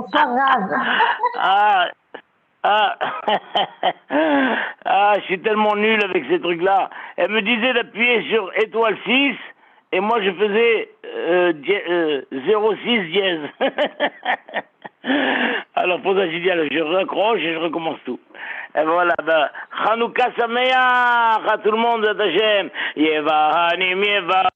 Charade. Ah, ah, ah, je suis tellement nul avec ces trucs-là. Elle me disait d'appuyer sur étoile 6 et moi je faisais 06 dièse. Alors pour ça j'ai dit, alors, je raccroche et je recommence tout. Et voilà, ben, Hanouka Sameach à tout le monde, Hashem. Yevahanim, Yevahanim.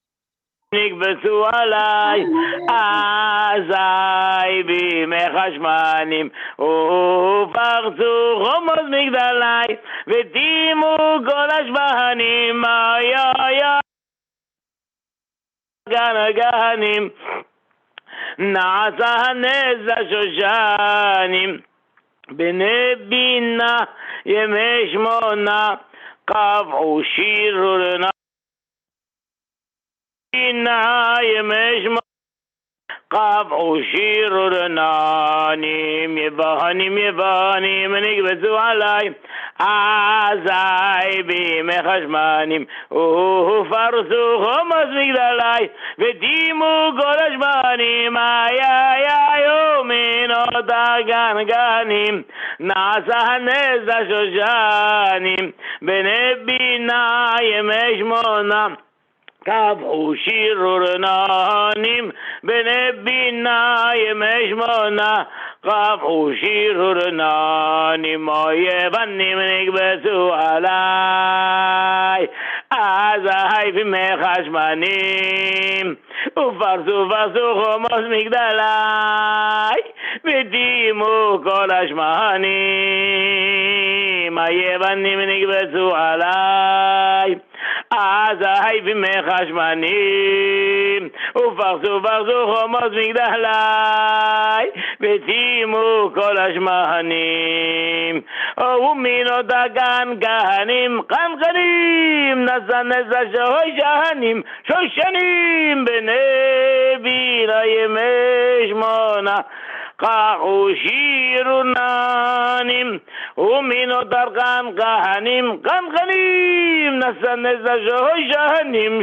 נכבשו עליי, אזי בימי חשמנים, ופרצו חומות מגדלי, וטימו כל השבנים, היה גן הגנים, נעשה הנס השושנים, בני בינה ימי שמונה, קבעו שיר ורנה يمشم قابعوا شير رنانيم يبانيم نقبسوا علي عزاي بيم خشمانيم وفرسوا خمس مقدلاي وديموا كل أجبانيم يا يومين أطاقان قانيم ناسا نزا شوشانيم بنبينا يمشمونا קבעו שיר ורננים בני בינה ימי שמונה קבעו שיר ורננים היוונים נכבשו עליי אזי בימי חשמנים ופרסו חומות מגדלי וטימו כל השמנים היוונים נכבשו עליי אזי בימי חשמנים ופרסו חומות מגדלי וטימו כל השמנים ומינות הגן כהנים קנקנים נזע שושנים בני בינה ימי שמונה קחו שיר ורננים ומינות ארכן כהנים קנקנים נזע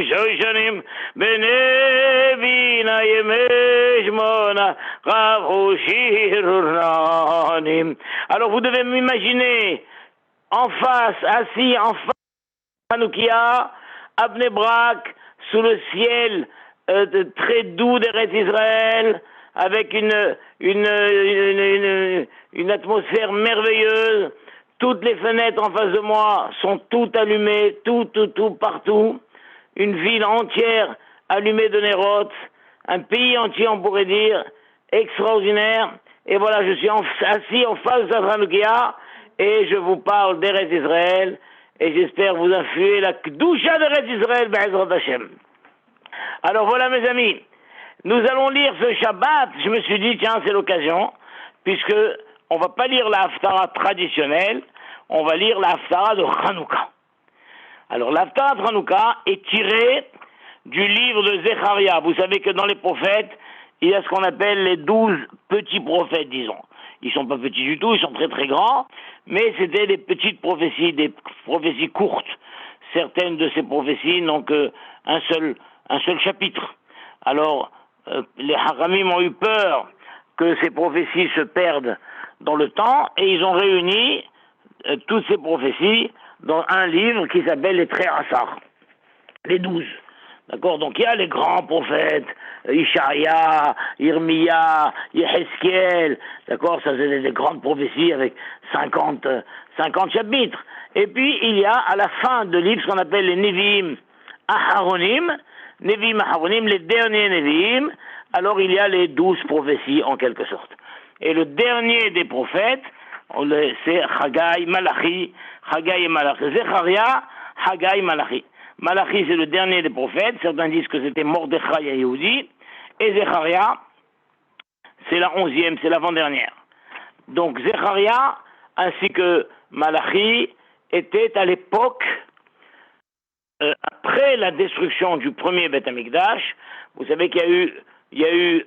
שושנים בני בינה ימי שמונה קחו שיר ורננים. Alors vous devez m'imaginer en face, assis en face de Hanoukia, à Bnei Brak, sous le ciel très doux d'Eretz Israël, avec une atmosphère merveilleuse. Toutes les fenêtres en face de moi sont toutes allumées, tout, partout. Une ville entière allumée de Nérot, un pays entier, on pourrait dire, extraordinaire. Et voilà, je suis assis en face de Hanoukia et je vous parle d'Eretz Israël et j'espère vous influer la Kdusha d'Eretz Israël, Be'ezrat Hashem. Alors voilà mes amis, nous allons lire ce Shabbat. Je me suis dit, tiens, c'est l'occasion, puisque on va pas lire la Haftara traditionnelle, on va lire la Haftara de Hanouka. Alors la Haftara de Hanouka est tirée du livre de Zecharia. Vous savez que dans les prophètes, il y a ce qu'on appelle les 12 petits prophètes, disons. Ils sont pas petits du tout, ils sont très très grands, mais c'était des petites prophéties, des prophéties courtes. Certaines de ces prophéties n'ont qu'un seul chapitre. Alors, les Haramim ont eu peur que ces prophéties se perdent dans le temps, et ils ont réuni toutes ces prophéties dans un livre qui s'appelle les Trei Asar, les 12. D'accord? Donc il y a les grands prophètes, Ishaïa, Irmia, Yehezkiel, d'accord? Ça c'est des grandes prophéties avec 50 chapitres. Et puis il y a à la fin de livre ce qu'on appelle les Nevi'im Aharonim, les derniers Nevi'im. Alors il y a les 12 prophéties en quelque sorte. Et le dernier des prophètes, c'est Haggai, Malachi, Haggai et Malachi. Zecharia, Haggai, Malachi. Malachi, c'est le dernier des prophètes. Certains disent que c'était Mordechai et Yehudi. Et Zecharia, c'est la 11e, c'est l'avant-dernière. Donc Zecharia, ainsi que Malachi, étaient à l'époque, après la destruction du premier Beth Amikdash. Vous savez qu'il y a eu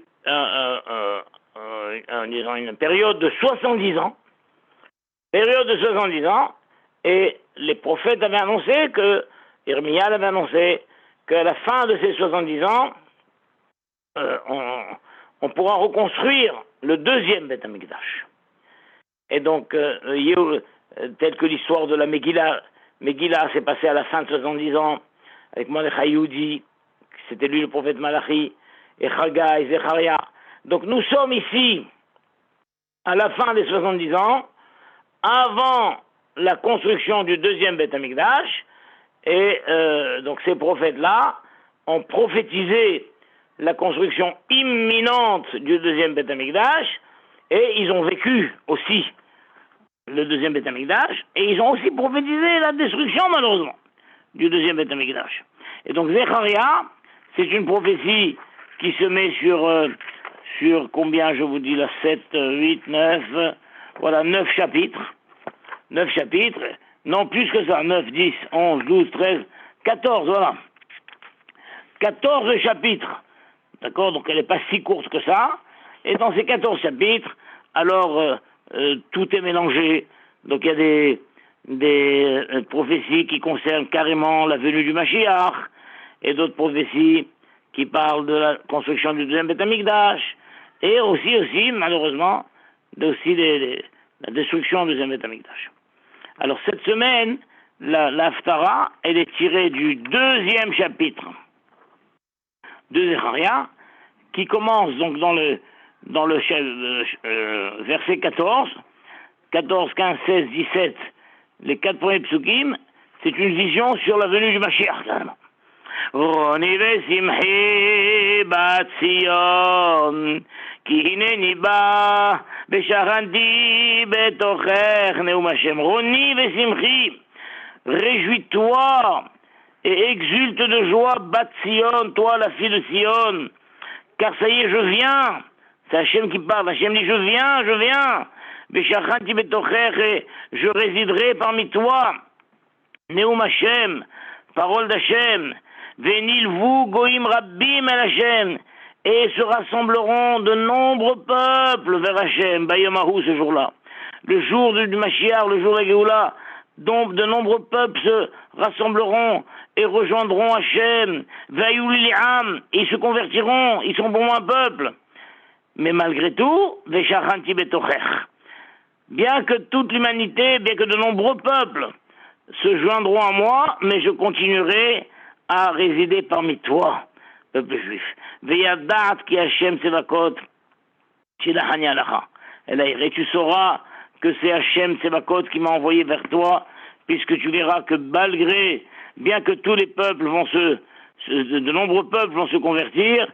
une période de 70 ans. Et les prophètes avaient annoncé Irmia avait annoncé qu'à la fin de ces 70 ans, on pourra reconstruire le deuxième Beth Amikdash. Et donc, tel que l'histoire de la Megillah s'est passée à la fin de 70 ans, avec Mordechai Yehudi, c'était lui le prophète Malachi, et Chagai, et Zecharia. Donc nous sommes ici, à la fin des 70 ans, avant la construction du deuxième Beth Amikdash, et donc ces prophètes-là ont prophétisé la construction imminente du deuxième Beth Amikdash, et ils ont vécu aussi le deuxième Beth Amikdash, et ils ont aussi prophétisé la destruction, malheureusement, du deuxième Beth Amikdash. Et donc Zecharia, c'est une prophétie qui se met sur combien, je vous dis là, 7, 8, 9, voilà, 9 chapitres. 9 chapitres, non plus que ça, 9, 10, 11, 12, 13, 14, voilà. 14 chapitres, d'accord, donc elle n'est pas si courte que ça, et dans ces 14 chapitres, alors tout est mélangé, donc il y a des prophéties qui concernent carrément la venue du Mashiach, et d'autres prophéties qui parlent de la construction du deuxième Beth Amikdash, et aussi, malheureusement, la destruction du deuxième Beth Amikdash. Alors cette semaine, la Haftara, elle est tirée du deuxième chapitre de Zecharia, qui commence donc dans le verset 14, 15, 16, 17, les 4 premiers psukim, c'est une vision sur la venue du Mashiach, carrément. Roni vesimchi bat Sion, ki hineni ba, besharanti betochech neum Hashem. Roni vesimchi, réjouis-toi et exulte de joie, bat Sion, toi la fille de Sion, car ça y est, je viens. C'est Hashem qui parle. Hashem dit, je viens. Besharanti betochech, et je résiderai parmi toi. Neum Hashem, parole d'Hashem. Venilvu goïm rabbim el Hashem, et se rassembleront de nombreux peuples vers Hashem, Bayamahu ce jour-là. Le jour du Mashiach, le jour de la Géoula, donc de nombreux peuples se rassembleront et rejoindront Hashem, Vayuliliam, ils se convertiront, ils sont pour moi un peuple. Mais malgré tout, Vesharanti betochech, bien que toute l'humanité, bien que de nombreux peuples se joindront à moi, mais je continuerai à résider parmi toi, peuple juif. Veyadat ki Hashem Tsevakot shilachani alacha. Et tu sauras que c'est Hashem Tsevakot qui m'a envoyé vers toi, puisque tu verras que malgré, bien que tous les peuples de nombreux peuples vont se convertir,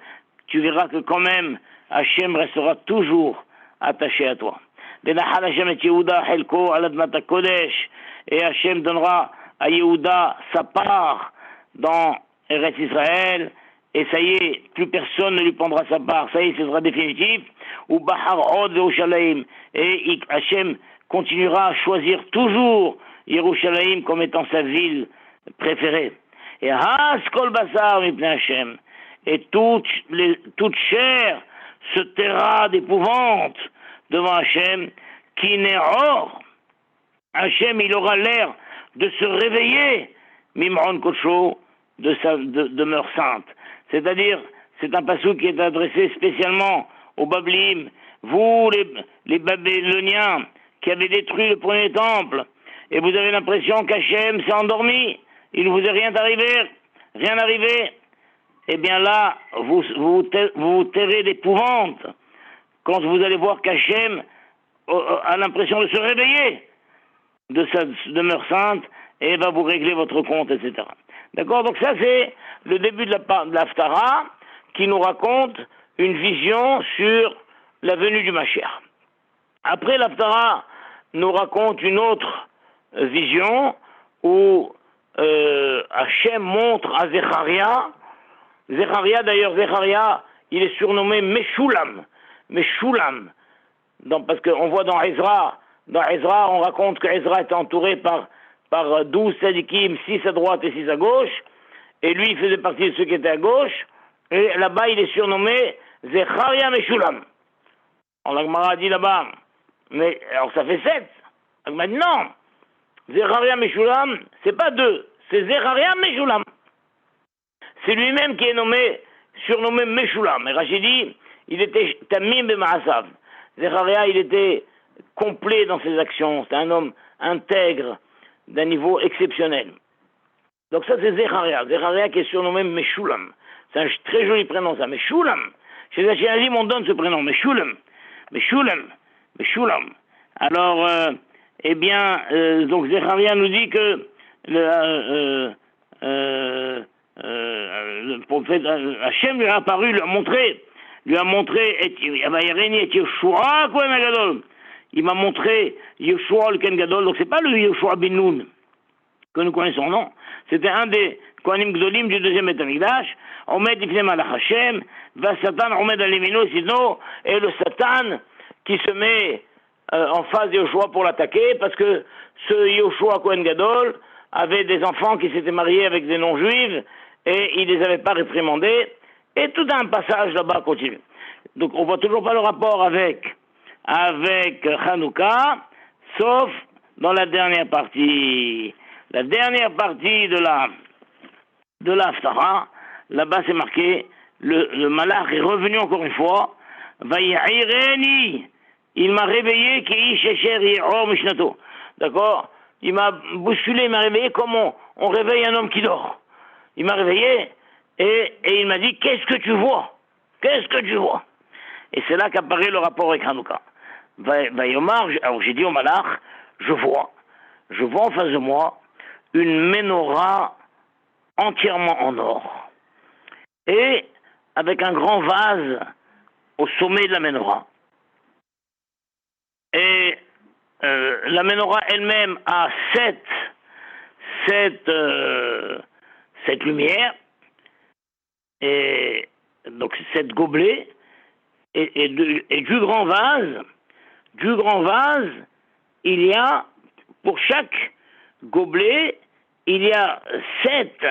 tu verras que quand même Hashem restera toujours attaché à toi. Venachal Hashem et Yehuda helko al admat hakodesh, et Hashem donnera à Yehuda sa part dans Eretz Israël, et ça y est, plus personne ne lui prendra sa part, ça y est, ce sera définitif, ou Bahar Od Yerushalayim, et Hashem continuera à choisir toujours Yerushalayim comme étant sa ville préférée. Et Haskol Basar Mipnei Hashem, et toute chair se taira d'épouvante devant Hashem, qui n'est hors. Hashem, il aura l'air de se réveiller, Mimron Kocho, de sa demeure sainte. C'est-à-dire, c'est un passage qui est adressé spécialement aux Bablim. Vous, les Babyloniens, qui avez détruit le premier temple, et vous avez l'impression qu'Hachem s'est endormi, il ne vous est rien arrivé, eh bien là, vous tairez d'épouvante quand vous allez voir qu'Hachem a l'impression de se réveiller de sa demeure sainte et va vous régler votre compte, etc. D'accord? Donc ça, c'est le début de l'Haftara qui nous raconte une vision sur la venue du Mashiach. Après, l'Haftara nous raconte une autre vision où Hachem montre à Zecharia. Zecharia, il est surnommé Meshulam. Parce qu'on voit dans Ezra, on raconte que Ezra était entouré par 12 sadikim, 6 à droite et 6 à gauche, et lui, il faisait partie de ceux qui étaient à gauche, et là-bas, il est surnommé Zecharia Meshulam. On a dit là-bas, mais alors ça fait 7. Maintenant, Zecharia Meshulam, c'est pas 2, c'est Zecharia Meshulam. C'est lui-même qui est surnommé Meshulam. Et Rachid dit, il était tamim b'ma'asav. Zecharia, il était complet dans ses actions. C'était un homme intègre d'un niveau exceptionnel. Donc ça, c'est Zecharia. Zecharia qui est surnommé Meshulam. C'est un très joli prénom, ça. Meshulam. Chez les Ashkenazim, on donne ce prénom. Meshulam. Meshulam. Meshulam. Alors, donc Zecharia nous dit que le prophète Hachem lui a apparu, lui a montré, il m'a montré Yeshua le Ken Gadol. Donc c'est pas le Yeshua bin Nun que nous connaissons, non. C'était un des Kohanim Gdolim du deuxième Beth Amikdash. Omed Lifnei Malach Hashem, va Satan Omed Alimino Sidno, et le Satan qui se met en face de Yeshua pour l'attaquer, parce que ce Yeshua Kohen Gadol avait des enfants qui s'étaient mariés avec des non-juifs, et il les avait pas réprimandés, et tout un passage là-bas continue. Donc on voit toujours pas le rapport avec Hanouka, sauf dans la dernière partie. La dernière partie de la Haftara, là-bas c'est marqué, le malach est revenu encore une fois, Vaïreni, il m'a réveillé, Mishnato. D'accord? Il m'a bousculé, il m'a réveillé comme on réveille un homme qui dort. Il m'a réveillé et il m'a dit, qu'est-ce que tu vois? Qu'est-ce que tu vois? Et c'est là qu'apparaît le rapport avec Hanouka. Alors j'ai dit au malach, je vois en face de moi une menorah entièrement en or et avec un grand vase au sommet de la menorah. Et la menorah elle-même a sept lumières, et donc 7 gobelets, et du grand vase, il y a, pour chaque gobelet, il y a 7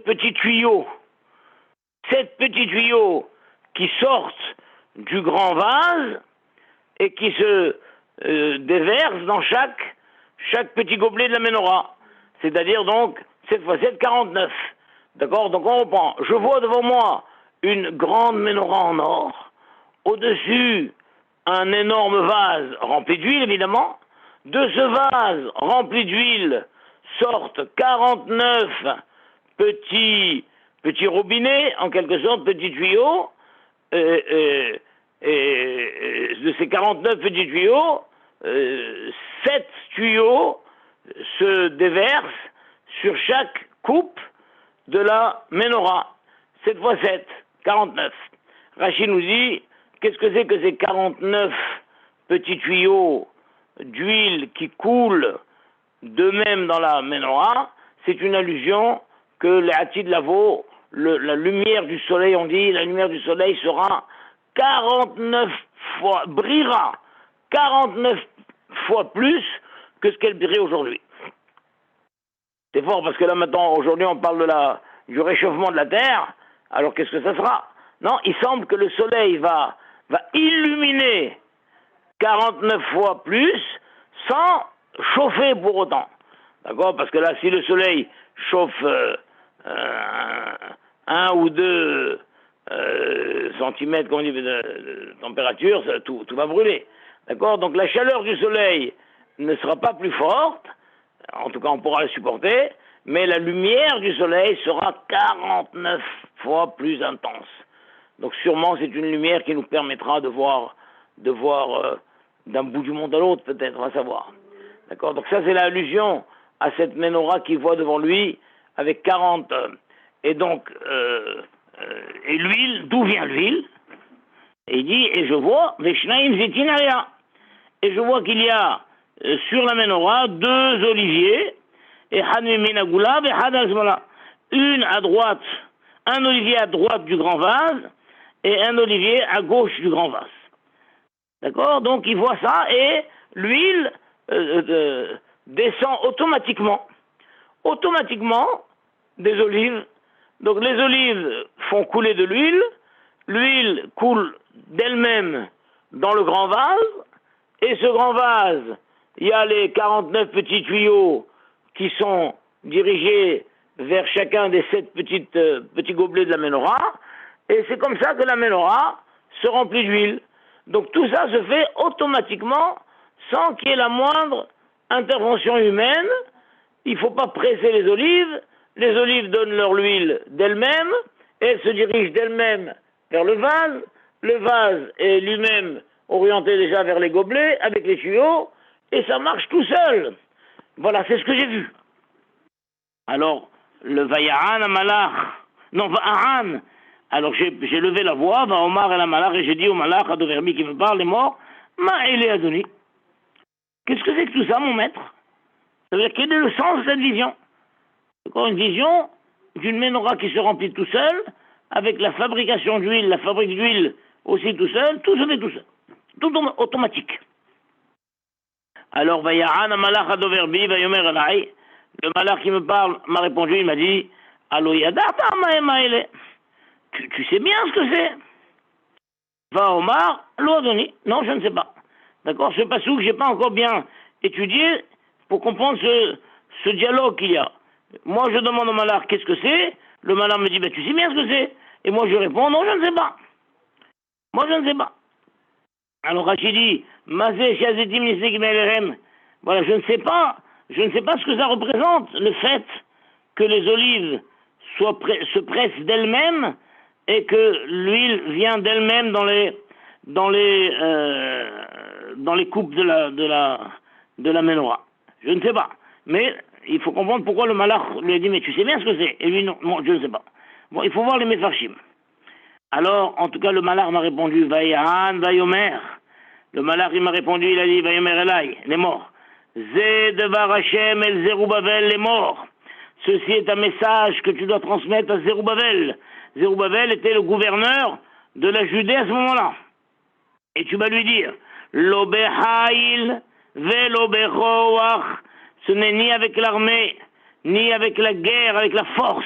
petits tuyaux. 7 petits tuyaux qui sortent du grand vase et qui se déversent dans chaque petit gobelet de la menorah. C'est-à-dire donc 7 fois 7, 49. D'accord? Donc on reprend. Je vois devant moi une grande menorah en or. Au-dessus, un énorme vase rempli d'huile, évidemment. De ce vase rempli d'huile sortent 49 petits robinets, en quelque sorte, petits tuyaux. Et de ces 49 petits tuyaux, 7 tuyaux se déversent sur chaque coupe de la menorah. 7 fois 7, 49. Rachid nous dit, qu'est-ce que c'est que ces 49 petits tuyaux d'huile qui coulent d'eux-mêmes dans la menorah? C'est une allusion que les Hatid Lavo, la lumière du soleil, on dit, la lumière du soleil sera 49 fois, brillera 49 fois plus que ce qu'elle brille aujourd'hui. C'est fort parce que là maintenant, aujourd'hui, on parle du réchauffement de la Terre. Alors qu'est-ce que ça sera? Non, il semble que le soleil va illuminer 49 fois plus sans chauffer pour autant. D'accord? Parce que là, si le soleil chauffe 1 ou 2 centimètres de température, tout va brûler. D'accord? Donc la chaleur du soleil ne sera pas plus forte, en tout cas on pourra la supporter, mais la lumière du soleil sera 49 fois plus intense. Donc sûrement c'est une lumière qui nous permettra de voir d'un bout du monde à l'autre, peut-être, on va savoir. D'accord? Donc ça c'est l'allusion à cette menorah qu'il voit devant lui avec 40. Et donc, et l'huile, d'où vient l'huile? Et il dit, et je vois, Veshnaim Zetinaria. Et je vois qu'il y a sur la menorah 2 oliviers, et Hanminagula et Hadazmala. Une à droite, un olivier à droite du grand vase, et un olivier à gauche du grand vase. D'accord? Donc il voit ça, et l'huile descend automatiquement des olives. Donc les olives font couler de l'huile coule d'elle-même dans le grand vase, et ce grand vase, il y a les 49 petits tuyaux qui sont dirigés vers chacun des 7 petits gobelets de la menorah, Et c'est comme ça que la menorah se remplit d'huile. Donc tout ça se fait automatiquement sans qu'il y ait la moindre intervention humaine. Il ne faut pas presser les olives. Les olives donnent leur huile d'elles-mêmes. Elles se dirigent d'elles-mêmes vers le vase. Le vase est lui-même orienté déjà vers les gobelets avec les tuyaux. Et ça marche tout seul. Voilà, c'est ce que j'ai vu. Alors, le Vayahan à Malach, non, Vayahan. Alors j'ai levé la voix, va Omar et la Malach, et j'ai dit au Malach, à Doverbi qui me parle, est mort, Ma Ele Adoni. Qu'est-ce que c'est que tout ça, mon maître? Ça veut dire quel est le sens de cette vision? C'est encore une vision d'une menorah qui se remplit tout seul, avec la fabrication d'huile, la fabrique d'huile aussi tout seul, tout se fait tout seul. Tout automatique. Alors, Vayahan Malach Adoverbi, Vayomer Elai, le Malach qui me parle m'a répondu, il m'a dit, Allo Yadata Maemaele. Tu sais bien ce que c'est? Va Omar, Loadoni. Non, je ne sais pas. D'accord? Ce passou que je n'ai pas encore bien étudié pour comprendre ce dialogue qu'il y a. Moi, je demande au Malach qu'est-ce que c'est. Le Malach me dit, ben, tu sais bien ce que c'est? Et moi, je réponds, non, je ne sais pas. Moi, je ne sais pas. Alors Rachid dit, Mazé, Shazetim, Nisek, Melerem. Voilà, je ne sais pas ce que ça représente, le fait que les olives se pressent d'elles-mêmes et que l'huile vient d'elle-même dans les coupes de la menorah. Je ne sais pas. Mais il faut comprendre pourquoi le Malach lui a dit, mais tu sais bien ce que c'est? Et lui, non, je ne sais pas. Bon, il faut voir les Mefarshim. Alors, en tout cas, le Malach m'a répondu, Vayahan, Vayomer. Le Malach, il m'a répondu, il a dit, Vayomer Elai, il est mort. Zé devar Hashem el Zerubbabel est mort. Ceci est un message que tu dois transmettre à Zerubbabel. Zerubbabel était le gouverneur de la Judée à ce moment-là. Et tu vas lui dire, Lobehail velobechoach, ce n'est ni avec l'armée, ni avec la guerre, avec la force,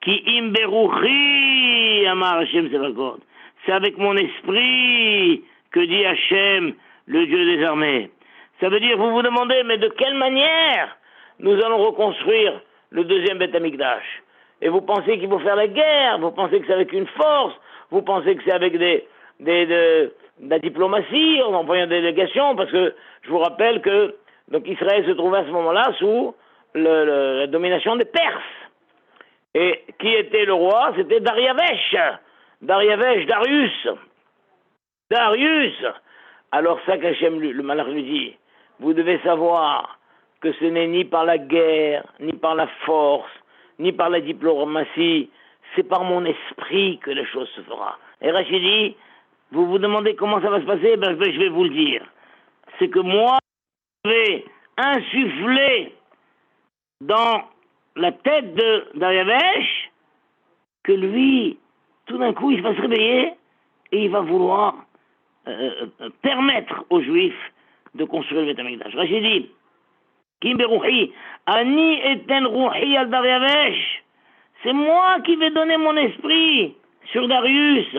qui imberuchi, Amar Hashem Sevakot. C'est avec mon esprit que dit Hashem, le Dieu des armées. Ça veut dire, vous vous demandez, mais de quelle manière nous allons reconstruire le deuxième Beth Amikdash? Et vous pensez qu'il faut faire la guerre? Vous pensez que c'est avec une force? Vous pensez que c'est avec de la diplomatie, en envoyant des délégations? Parce que je vous rappelle que donc Israël se trouvait à ce moment-là sous la domination des Perses. Et qui était le roi? C'était Dariavesh. Darius. Alors ça qu'Hachem, le Malach lui dit, vous devez savoir que ce n'est ni par la guerre, ni par la force, ni par la diplomatie, c'est par mon esprit que les choses se feront. Et Rachid dit, vous vous demandez comment ça va se passer? Ben, je vais vous le dire. C'est que moi, je vais insuffler dans la tête de Dariavesh que lui, tout d'un coup, il va se réveiller et il va vouloir permettre aux Juifs de construire le Beth Amikdash. Rachid dit, Kim beruhi, ani eten ruhi al Dariavesh. C'est moi qui vais donner mon esprit sur Darius.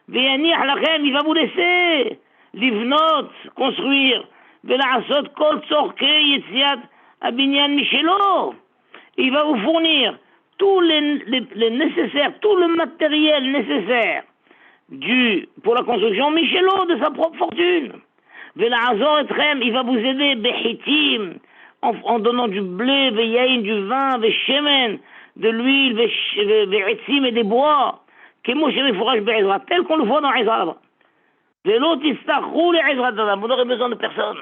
Ve'ani lachem, il va vous laisser livnot, construire. Ve'la'asot kol tzorkei yetziat abinyan mishelo. Il va vous fournir tous les nécessaires, tout le matériel nécessaire pour la construction, Michelo, de sa propre fortune. Vela'azor etrem, il va vous aider, Bechitim, en donnant du blé, Veyaïn, du vin, Vechemen, de l'huile, Ve'etzim et des bois, Kemo Sheme Fourage Be'ezra, tel qu'on le voit dans Ezra. Velo Tistarou les Ezra, vous n'aurez besoin de personne,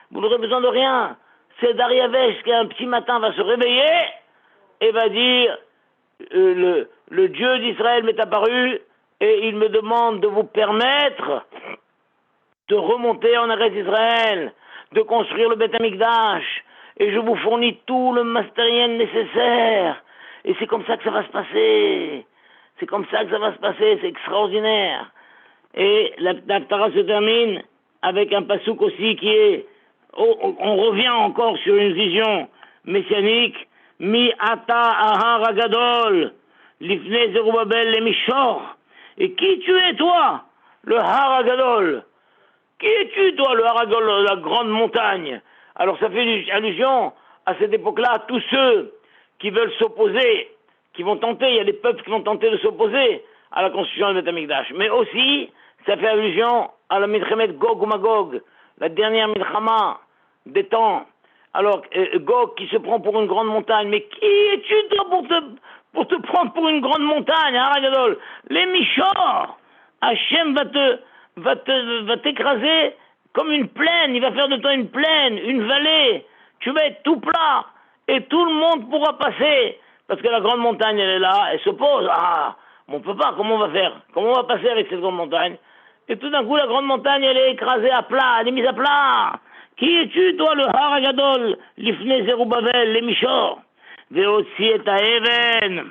vous n'aurez besoin de rien. C'est Dariavesh qui un petit matin va se réveiller et va dire, le Dieu d'Israël m'est apparu, et il me demande de vous permettre de remonter en Eretz Israël, de construire le Beth Amikdash, et je vous fournis tout le matériel nécessaire. Et c'est comme ça que ça va se passer. C'est extraordinaire. Et la Tara se termine avec un pasouk aussi qui est, on revient encore sur une vision messianique, Mi ata ahar agadol, lifnei Zerubbabel le mishor. Et qui tu es, toi, le Har Agadol? Qui es-tu, toi, le Har Agadol, la grande montagne? Alors ça fait allusion à cette époque-là à tous ceux qui veulent s'opposer, qui vont tenter, il y a des peuples qui vont tenter de s'opposer à la construction du Beth Amikdash. Mais aussi, ça fait allusion à la Milchemet Gog ou Magog, la dernière Milchama des temps. Alors, Gog qui se prend pour une grande montagne, mais qui es-tu toi pour te prendre pour une grande montagne, hein, Ragadol? Les Michor, Hachem va t'écraser comme une plaine, il va faire de toi une plaine, une vallée, tu vas être tout plat, et tout le monde pourra passer, parce que la grande montagne, elle est là, elle s'oppose. Ah, on ne peut pas, comment on va faire? Comment on va passer avec cette grande montagne? Et tout d'un coup, la grande montagne, elle est écrasée à plat, elle est mise à plat. Qui es-tu, toi, le Haragadol, l'Ifne Zerubbabel, les Michor? Ve aussi est à Even.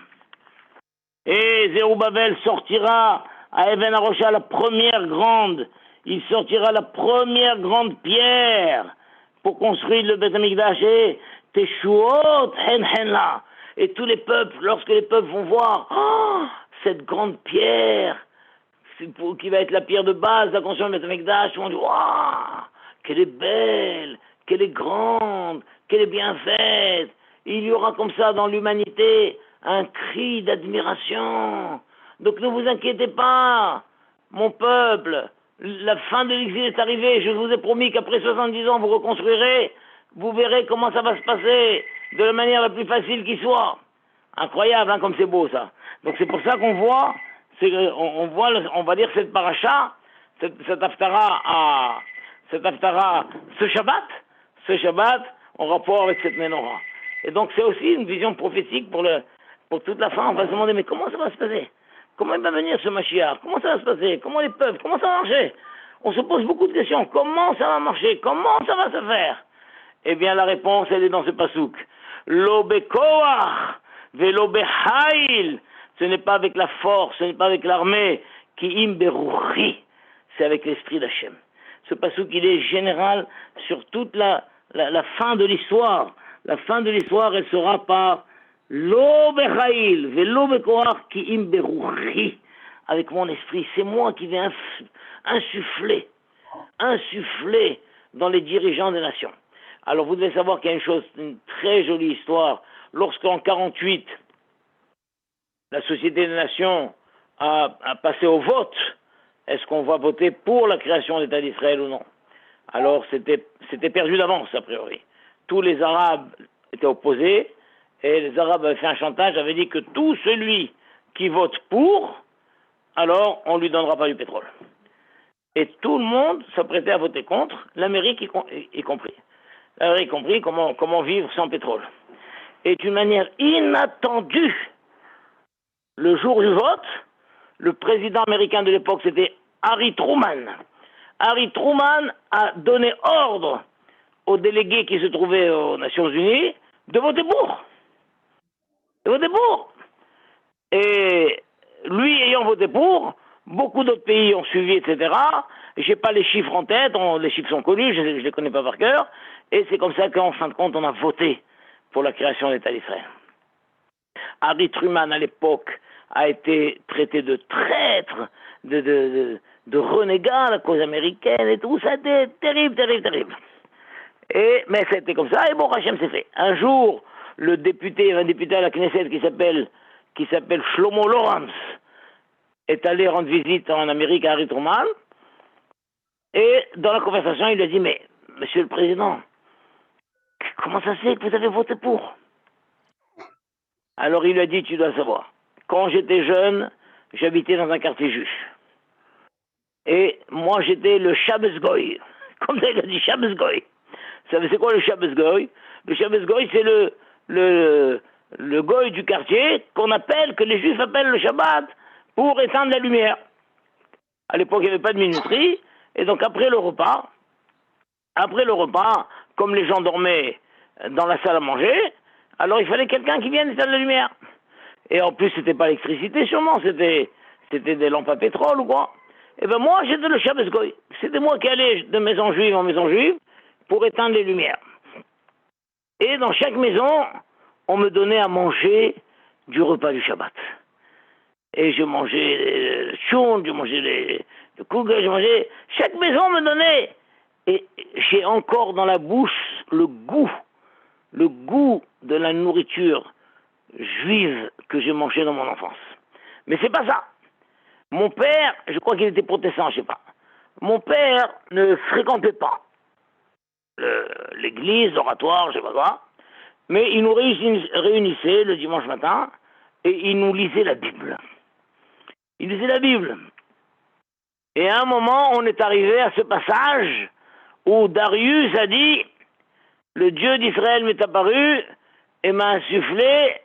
Et Zerubbabel sortira à Even Arosha la première grande. Il sortira la première grande pierre pour construire le Beth Amikdash. Et Teshuot hen hen là. Et tous les peuples, lorsque les peuples vont voir cette grande pierre, qui va être la pierre de base de la construction du Beth Amikdash, ils vont dire waouh, qu'elle est belle, qu'elle est grande, qu'elle est bien faite. Il y aura comme ça dans l'humanité un cri d'admiration. Donc ne vous inquiétez pas, mon peuple, la fin de l'exil est arrivée. Je vous ai promis qu'après 70 ans, vous reconstruirez. Vous verrez comment ça va se passer de la manière la plus facile qui soit. Incroyable, hein, comme c'est beau ça. Donc c'est pour ça qu'on voit, on va dire cette paracha, cette haftara ce Shabbat, en rapport avec cette menorah. Et donc c'est aussi une vision prophétique pour toute la fin. On va se demander, mais comment ça va se passer? Comment il va venir ce Mashiach? Comment ça va se passer? Comment les peuples? Comment ça va marcher? On se pose beaucoup de questions. Comment ça va marcher? Comment ça va se faire? Eh bien la réponse, elle est dans ce pasouk. Lo bekoach velo behail. Ce n'est pas avec la force, ce n'est pas avec l'armée. Ki im beruchi. C'est avec l'esprit d'Hachem. Ce pasouk, il est général sur toute la fin de l'histoire. La fin de l'histoire, elle sera par Lo bechail, velo bekoach ki im beruchi. Avec mon esprit, c'est moi qui vais insuffler dans les dirigeants des nations. Alors vous devez savoir qu'il y a une très jolie histoire. Lorsqu'en 48, la Société des Nations a passé au vote, est-ce qu'on va voter pour la création d'État d'Israël ou non? Alors c'était perdu d'avance, a priori. Tous les Arabes étaient opposés, et les Arabes avaient fait un chantage, avaient dit que tout celui qui vote pour, alors on ne lui donnera pas du pétrole. Et tout le monde s'apprêtait à voter contre, l'Amérique y compris. L'Amérique y compris comment vivre sans pétrole. Et d'une manière inattendue, le jour du vote, le président américain de l'époque, c'était Harry Truman. Harry Truman a donné ordre aux délégués qui se trouvaient aux Nations Unies de voter pour. De voter pour. Et lui ayant voté pour, beaucoup d'autres pays ont suivi, etc. Je n'ai pas les chiffres en tête, les chiffres sont connus, je ne les connais pas par cœur. Et c'est comme ça qu'en fin de compte, on a voté pour la création de l'État d'Israël. Harry Truman, à l'époque, a été traité de traître, de renégat à la cause américaine et tout. Ça a été terrible, terrible, terrible. Mais c'était comme ça, et bon, Hachem s'est fait. Un jour, un député à la Knesset qui s'appelle Shlomo Lawrence est allé rendre visite en Amérique à Harry Truman, et dans la conversation, il lui a dit, mais, monsieur le président, comment ça se fait que vous avez voté pour? Alors il lui a dit, tu dois savoir, quand j'étais jeune, j'habitais dans un quartier juif. Et moi, j'étais le Shabbos Goy. Comme ça, il a dit Shabbos Goy. Vous savez, c'est quoi le Shabbos Goy? Le Shabbos Goy, c'est le Goy du quartier que les Juifs appellent le Shabbat pour éteindre la lumière. À l'époque, il n'y avait pas de minuterie. Et donc, après le repas, comme les gens dormaient dans la salle à manger, alors il fallait quelqu'un qui vienne éteindre la lumière. Et en plus, c'était pas l'électricité, sûrement, c'était des lampes à pétrole ou quoi. Et ben moi, j'étais le Shabbos Goy. C'était moi qui allais de maison juive en maison juive pour éteindre les lumières. Et dans chaque maison, on me donnait à manger du repas du Shabbat. Et je mangeais le tchoun, je mangeais le kugel, chaque maison me donnait. Et j'ai encore dans la bouche le goût de la nourriture juive que j'ai mangée dans mon enfance. Mais c'est pas ça. Mon père, je crois qu'il était protestant, je sais pas. Mon père ne fréquentait pas l'église, l'oratoire, je sais pas quoi, mais il nous réunissait le dimanche matin et il nous lisait la Bible. Il lisait la Bible. Et à un moment, on est arrivé à ce passage où Darius a dit « Le Dieu d'Israël m'est apparu et m'a insufflé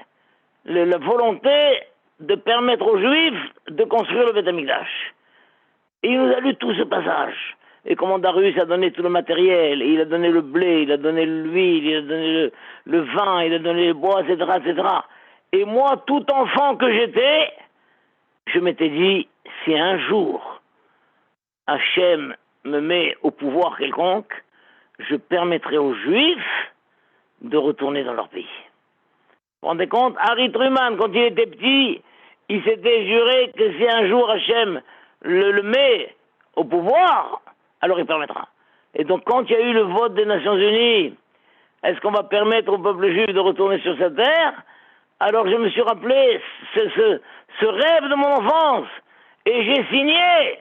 la volonté de permettre aux Juifs de construire le Beth Amikdash. » Et il nous a lu tout ce passage. Et comment Darius a donné tout le matériel, il a donné le blé, il a donné l'huile, il a donné le vin, il a donné le bois, etc., etc. Et moi, tout enfant que j'étais, je m'étais dit, si un jour Hachem me met au pouvoir quelconque, je permettrai aux Juifs de retourner dans leur pays. Vous vous rendez compte? Harry Truman, quand il était petit, il s'était juré que si un jour Hachem le met au pouvoir, alors il permettra. Et donc quand il y a eu le vote des Nations Unies, est-ce qu'on va permettre au peuple juif de retourner sur sa terre? Alors je me suis rappelé ce rêve de mon enfance, et j'ai signé.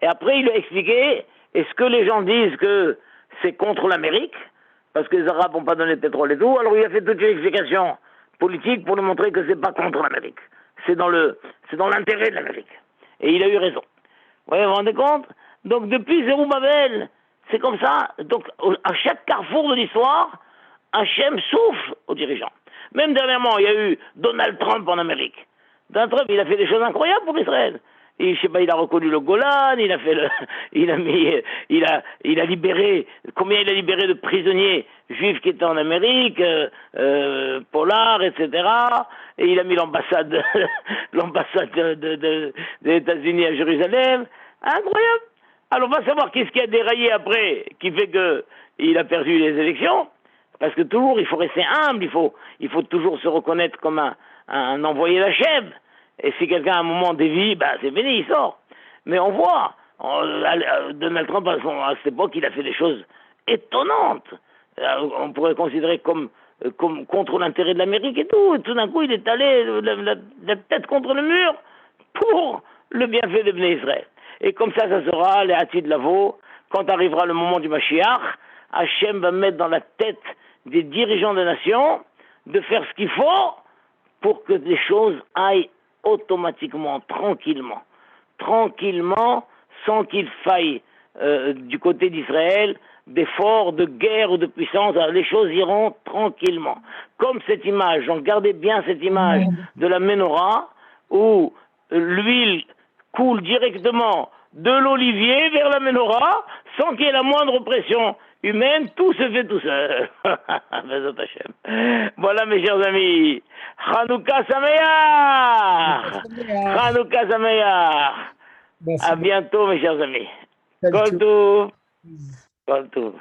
Et après il a expliqué, est-ce que les gens disent que c'est contre l'Amérique, parce que les Arabes n'ont pas donné de pétrole et tout, alors il a fait toute une explication politique pour nous montrer que c'est pas contre l'Amérique, c'est dans l'intérêt de l'Amérique. Et il a eu raison. Vous vous rendez compte? Donc depuis Zerubbabel, c'est comme ça. Donc à chaque carrefour de l'histoire, Hachem souffle aux dirigeants. Même dernièrement, il y a eu Donald Trump en Amérique. Donald Trump, il a fait des choses incroyables pour Israël. Et, je sais pas, il a reconnu le Golan, il a fait il a libéré, combien il a libéré de prisonniers juifs qui étaient en Amérique, Pollard, etc. Et il a mis l'ambassade, des États-Unis à Jérusalem. Incroyable. Alors on va savoir qu'est-ce qui a déraillé après, qui fait que il a perdu les élections. Parce que toujours, il faut rester humble, il faut toujours se reconnaître comme un envoyé d'Hachem. Et si quelqu'un à un moment dévie, c'est fini, il sort. Mais on voit, Donald Trump, à cette époque, il a fait des choses étonnantes. On pourrait considérer comme contre l'intérêt de l'Amérique et tout. Et tout d'un coup, il est allé la tête contre le mur pour le bienfait de Bnei Israël. Et comme ça sera, les Hatid Lavo, quand arrivera le moment du Mashiach, Hachem va mettre dans la tête des dirigeants des nations de faire ce qu'il faut pour que les choses aillent automatiquement, tranquillement, sans qu'il faille du côté d'Israël d'efforts, de guerre ou de puissance. Alors, les choses iront tranquillement. Comme cette image, donc gardez bien cette image de la menorah où l'huile coule directement de l'olivier vers la menorah sans qu'il y ait la moindre pression humaine, tout se fait tout seul. Voilà mes chers amis. Hanouka Sameach. Hanouka Sameach. À bientôt mes chers amis. Kol Tov. Kol Tov.